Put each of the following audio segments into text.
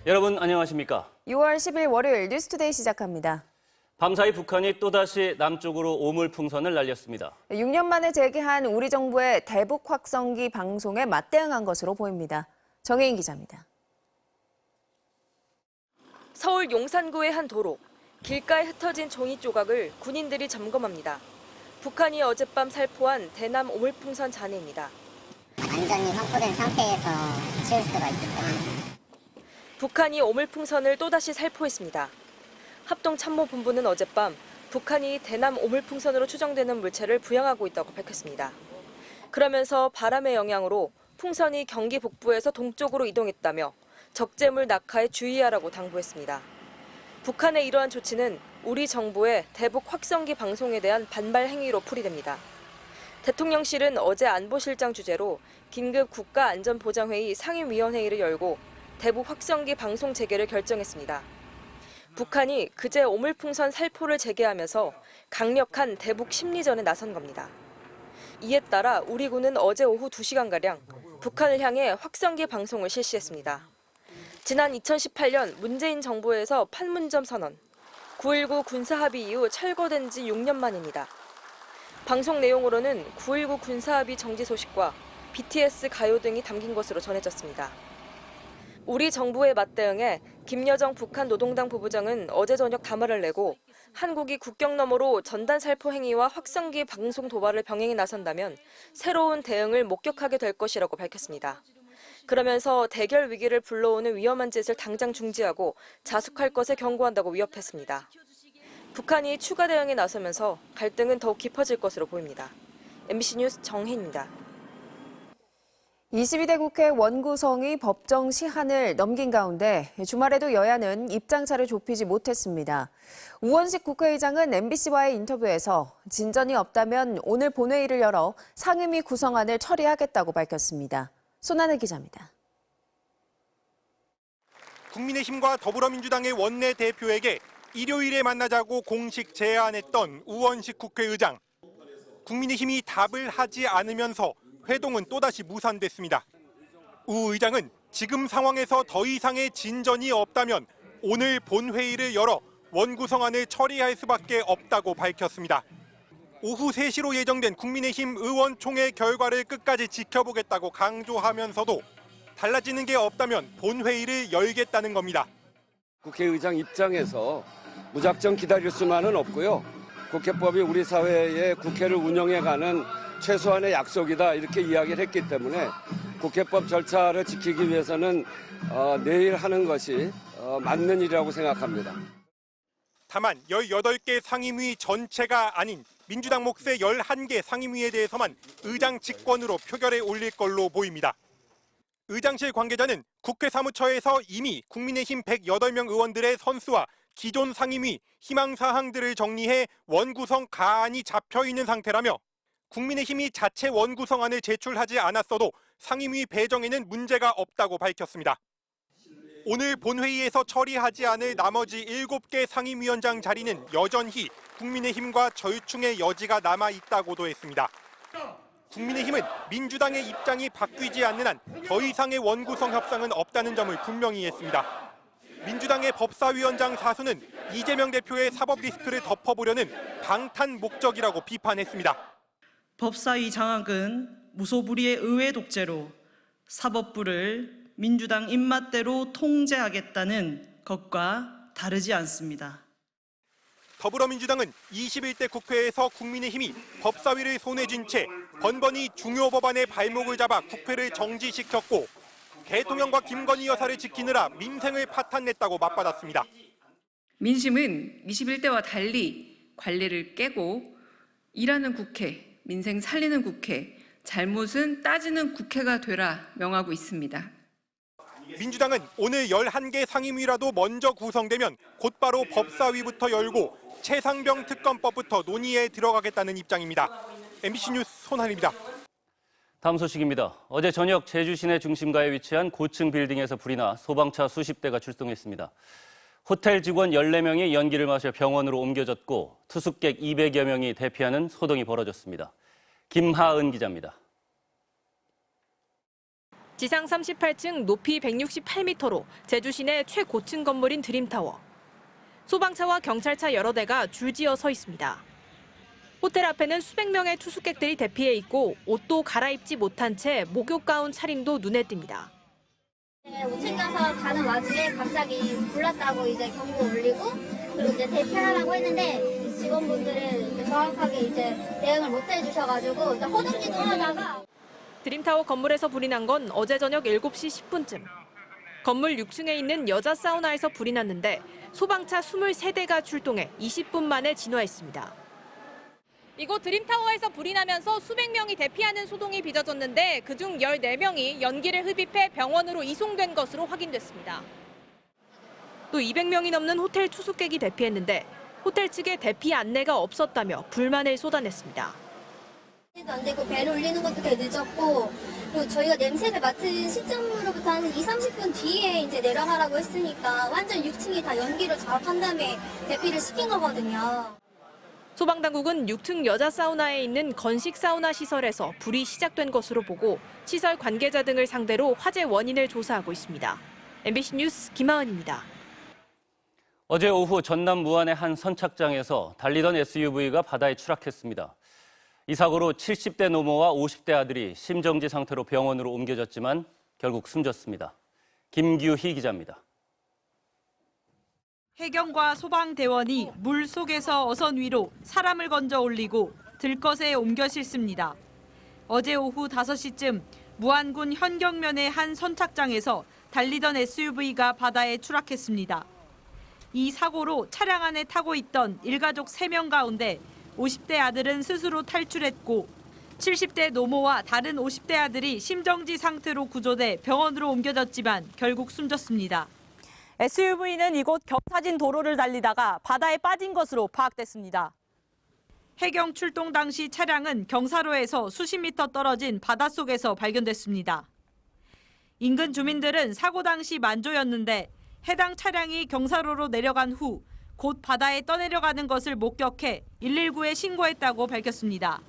여러분 안녕하십니까? 6월 10일 월요일 뉴스투데이 시작합니다. 밤사이 북한이 또다시 남쪽으로 오물풍선을 날렸습니다. 6년 만에 재개한 우리 정부의 대북 확성기 방송에 맞대응한 것으로 보입니다. 정혜인 기자입니다. 서울 용산구의 한 도로, 길가에 흩어진 종이 조각을 군인들이 점검합니다. 북한이 어젯밤 살포한 대남 오물풍선 잔해입니다. 완전히 확보된 상태에서 치울 수가 있기 때문에. 북한이 오물풍선을 또다시 살포했습니다. 합동참모본부는 어젯밤 북한이 대남 오물풍선으로 추정되는 물체를 부양하고 있다고 밝혔습니다. 그러면서 바람의 영향으로 풍선이 경기 북부에서 동쪽으로 이동했다며 적재물 낙하에 주의하라고 당부했습니다. 북한의 이러한 조치는 우리 정부의 대북 확성기 방송에 대한 반발 행위로 풀이됩니다. 대통령실은 어제 안보실장 주재로 긴급 국가안전보장회의 상임위원회의를 열고 대북 확성기 방송 재개를 결정했습니다. 북한이 그제 오물풍선 살포를 재개하면서 강력한 대북 심리전에 나선 겁니다. 이에 따라 우리 군은 어제 오후 2시간가량 북한을 향해 확성기 방송을 실시했습니다. 지난 2018년 문재인 정부에서 판문점 선언, 9.19 군사합의 이후 철거된 지 6년 만입니다. 방송 내용으로는 9.19 군사합의 정지 소식과 BTS 가요 등이 담긴 것으로 전해졌습니다. 우리 정부의 맞대응에 김여정 북한 노동당 부부장은 어제 저녁 담화를 내고 한국이 국경 너머로 전단 살포 행위와 확성기 방송 도발을 병행해 나선다면 새로운 대응을 목격하게 될 것이라고 밝혔습니다. 그러면서 대결 위기를 불러오는 위험한 짓을 당장 중지하고 자숙할 것을 경고한다고 위협했습니다. 북한이 추가 대응에 나서면서 갈등은 더욱 깊어질 것으로 보입니다. MBC 뉴스 정혜인입니다. 22대 국회 원구성이 법정 시한을 넘긴 가운데 주말에도 여야는 입장차를 좁히지 못했습니다. 우원식 국회의장은 MBC와의 인터뷰에서 진전이 없다면 오늘 본회의를 열어 상임위 구성안을 처리하겠다고 밝혔습니다. 손하늘 기자입니다. 국민의힘과 더불어민주당의 원내대표에게 일요일에 만나자고 공식 제안했던 우원식 국회의장. 국민의힘이 답을 하지 않으면서 회동은 또다시 무산됐습니다. 우 의장은 지금 상황에서 더 이상의 진전이 없다면 오늘 본회의를 열어 원구성안을 처리할 수밖에 없다고 밝혔습니다. 오후 3시로 예정된 국민의힘 의원총회 결과를 끝까지 지켜보겠다고 강조하면서도 달라지는 게 없다면 본회의를 열겠다는 겁니다. 국회의장 입장에서 무작정 기다릴 수만은 없고요. 국회법이 우리 사회의 국회를 운영해가는 최소한의 약속이다 이렇게 이야기를 했기 때문에 국회법 절차를 지키기 위해서는 내일 하는 것이 맞는 일이라고 생각합니다. 다만 18개 상임위 전체가 아닌 민주당 몫의 11개 상임위에 대해서만 의장 직권으로 표결에 올릴 걸로 보입니다. 의장실 관계자는 국회 사무처에서 이미 국민의힘 108명 의원들의 선수와 기존 상임위 희망사항들을 정리해 원구성 가안이 잡혀있는 상태라며 국민의힘이 자체 원구성안을 제출하지 않았어도 상임위 배정에는 문제가 없다고 밝혔습니다. 오늘 본회의에서 처리하지 않을 나머지 7개 상임위원장 자리는 여전히 국민의힘과 절충의 여지가 남아있다고도 했습니다. 국민의힘은 민주당의 입장이 바뀌지 않는 한 더 이상의 원구성 협상은 없다는 점을 분명히 했습니다. 민주당의 법사위원장 사수는 이재명 대표의 사법 리스크를 덮어보려는 방탄 목적이라고 비판했습니다. 법사위 장악은 무소불위의 의회 독재로 사법부를 민주당 입맛대로 통제하겠다는 것과 다르지 않습니다. 더불어민주당은 21대 국회에서 국민의힘이 법사위를 손에 쥔 채 번번이 중요 법안의 발목을 잡아 국회를 정지시켰고 대통령과 김건희 여사를 지키느라 민생을 파탄냈다고 맞받았습니다. 민심은 21대와 달리 관례를 깨고 일하는 국회, 민생 살리는 국회, 잘못은 따지는 국회가 되라 명하고 있습니다. 민주당은 오늘 11개 상임위라도 먼저 구성되면 곧바로 법사위부터 열고 최상병 특검법부터 논의에 들어가겠다는 입장입니다. MBC 뉴스 손한일입니다. 다음 소식입니다. 어제 저녁 제주 시내 중심가에 위치한 고층 빌딩에서 불이 나 소방차 수십 대가 출동했습니다. 호텔 직원 14명이 연기를 마셔 병원으로 옮겨졌고 투숙객 200여 명이 대피하는 소동이 벌어졌습니다. 김하은 기자입니다. 지상 38층, 높이 168m로 제주 시내 최고층 건물인 드림타워. 소방차와 경찰차 여러 대가 줄지어 서 있습니다. 호텔 앞에는 수백 명의 투숙객들이 대피해 있고 옷도 갈아입지 못한 채 목욕 가운 차림도 눈에 띕니다. 옷 챙겨서 가는 와중에 갑자기 불났다고 이제 경고 울리고 그리고 이제 대피하라고 했는데 직원분들은 정확하게 이제 대응을 못 해주셔가지고 이제 허둥지둥 하다가 드림타워 건물에서 불이 난 건 어제 저녁 7시 10분쯤. 건물 6층에 있는 여자 사우나에서 불이 났는데 소방차 23대가 출동해 20분 만에 진화했습니다. 이곳 드림타워에서 불이 나면서 수백 명이 대피하는 소동이 빚어졌는데 그중 14명이 연기를 흡입해 병원으로 이송된 것으로 확인됐습니다. 또 200명이 넘는 호텔 투숙객이 대피했는데 호텔 측에 대피 안내가 없었다며 불만을 쏟아냈습니다. 안 되고 벨 울리는 것도 되게 늦었고 그리고 저희가 냄새를 맡은 시점으로부터 한 20-30분 뒤에 이제 내려가라고 했으니까 완전 6층이 다 연기로 장악한 다음에 대피를 시킨 거거든요. 소방당국은 6층 여자 사우나에 있는 건식 사우나 시설에서 불이 시작된 것으로 보고 시설 관계자 등을 상대로 화재 원인을 조사하고 있습니다. MBC 뉴스 김하은입니다. 어제 오후 전남 무안의 한 선착장에서 달리던 SUV가 바다에 추락했습니다. 이 사고로 70대 노모와 50대 아들이 심정지 상태로 병원으로 옮겨졌지만 결국 숨졌습니다. 김규희 기자입니다. 해경과 소방대원이 물 속에서 어선 위로 사람을 건져 올리고 들것에 옮겨 싣습니다. 어제 오후 5시쯤 무안군 현경면의 한 선착장에서 달리던 SUV가 바다에 추락했습니다. 이 사고로 차량 안에 타고 있던 일가족 3명 가운데 50대 아들은 스스로 탈출했고 70대 노모와 다른 50대 아들이 심정지 상태로 구조돼 병원으로 옮겨졌지만 결국 숨졌습니다. SUV는 이곳 겹쳐진 도로를 달리다가 바다에 빠진 것으로 파악됐습니다. 해경 출동 당시 차량은 경사로에서 수십 미터 떨어진 바닷속에서 발견됐습니다. 인근 주민들은 사고 당시 만조였는데 해당 차량이 경사로로 내려간 후 곧 바다에 떠내려가는 것을 목격해 119에 신고했다고 밝혔습니다.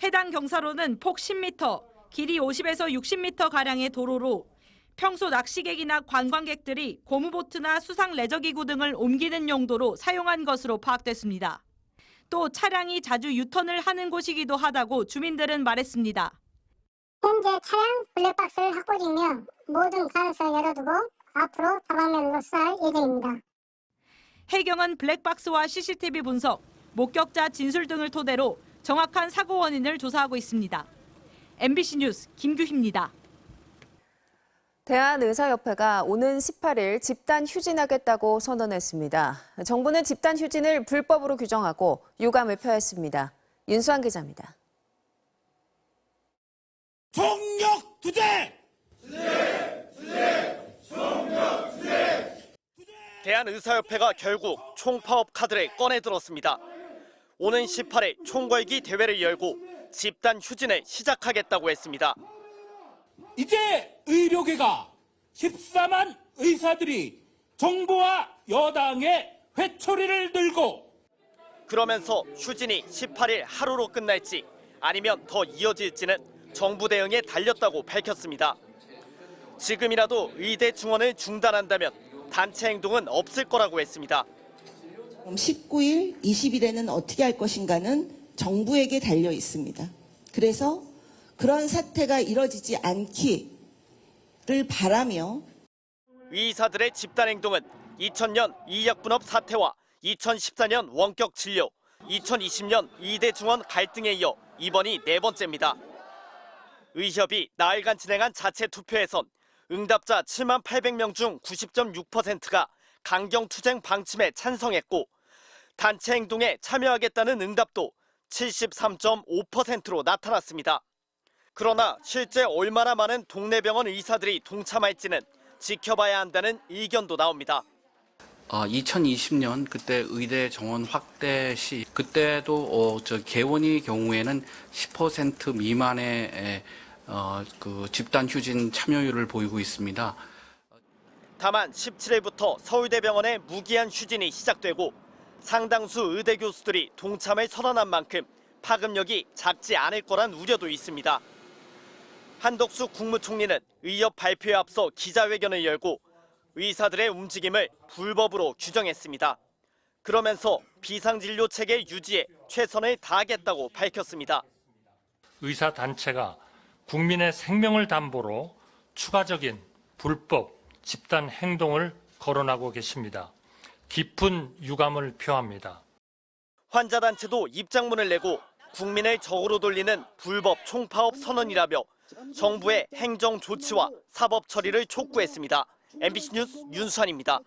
해당 경사로는 폭 10m, 길이 50에서 60m가량의 도로로 평소 낚시객이나 관광객들이 고무보트나 수상 레저기구 등을 옮기는 용도로 사용한 것으로 파악됐습니다. 또 차량이 자주 유턴을 하는 곳이기도 하다고 주민들은 말했습니다. 현재 차량 블랙박스를 확보 중이며 모든 가능성을 열어두고 앞으로 다방면으로 수사할 예정입니다. 해경은 블랙박스와 CCTV 분석, 목격자 진술 등을 토대로 정확한 사고 원인을 조사하고 있습니다. MBC 뉴스 김규희입니다. 대한의사협회가 오는 18일 집단 휴진하겠다고 선언했습니다. 정부는 집단 휴진을 불법으로 규정하고 유감을 표했습니다. 윤수환 기자입니다. 총력 투쟁! 대한의사협회가 결국 총파업 카드를 꺼내들었습니다. 오는 18일 총궐기 대회를 열고 집단 휴진을 시작하겠다고 했습니다. 이제 의료계가 14만 의사들이 정부와 여당의 회초리를 들고 그러면서 휴진이 18일 하루로 끝날지 아니면 더 이어질지는 정부 대응에 달렸다고 밝혔습니다. 지금이라도 의대 증원을 중단한다면 단체 행동은 없을 거라고 했습니다. 19일, 20일에는 어떻게 할 것인가는 정부에게 달려 있습니다. 그래서 그런 사태가 이뤄지지 않기를 바라며 의사들의 집단 행동은 2000년 의약분업 사태와 2014년 원격 진료, 2020년 의대 증원 갈등에 이어 이번이 4번째입니다. 의협이 나흘간 진행한 자체 투표에선 응답자 7만 800명 중 90.6%가 강경투쟁 방침에 찬성했고 단체 행동에 참여하겠다는 응답도 73.5%로 나타났습니다. 그러나 실제 얼마나 많은 동네 병원 의사들이 동참할지는 지켜봐야 한다는 의견도 나옵니다. 2020년 그때 의대 정원 확대 시 그때도 개원의 경우에는 10% 미만의 그 집단 휴진 참여율을 보이고 있습니다. 다만 17일부터 서울대병원의 무기한 휴진이 시작되고 상당수 의대 교수들이 동참을 선언한 만큼 파급력이 작지 않을 거란 우려도 있습니다. 한덕수 국무총리는 의협 발표에 앞서 기자회견을 열고 의사들의 움직임을 불법으로 규정했습니다. 그러면서 비상진료 체계 유지에 최선을 다하겠다고 밝혔습니다. 의사단체가 국민의 생명을 담보로 추가적인 불법 집단 행동을 거론하고 계십니다. 깊은 유감을 표합니다. 환자단체도 입장문을 내고 국민을 적으로 돌리는 불법 총파업 선언이라며 정부의 행정 조치와 사법 처리를 촉구했습니다. MBC 뉴스 윤수환입니다.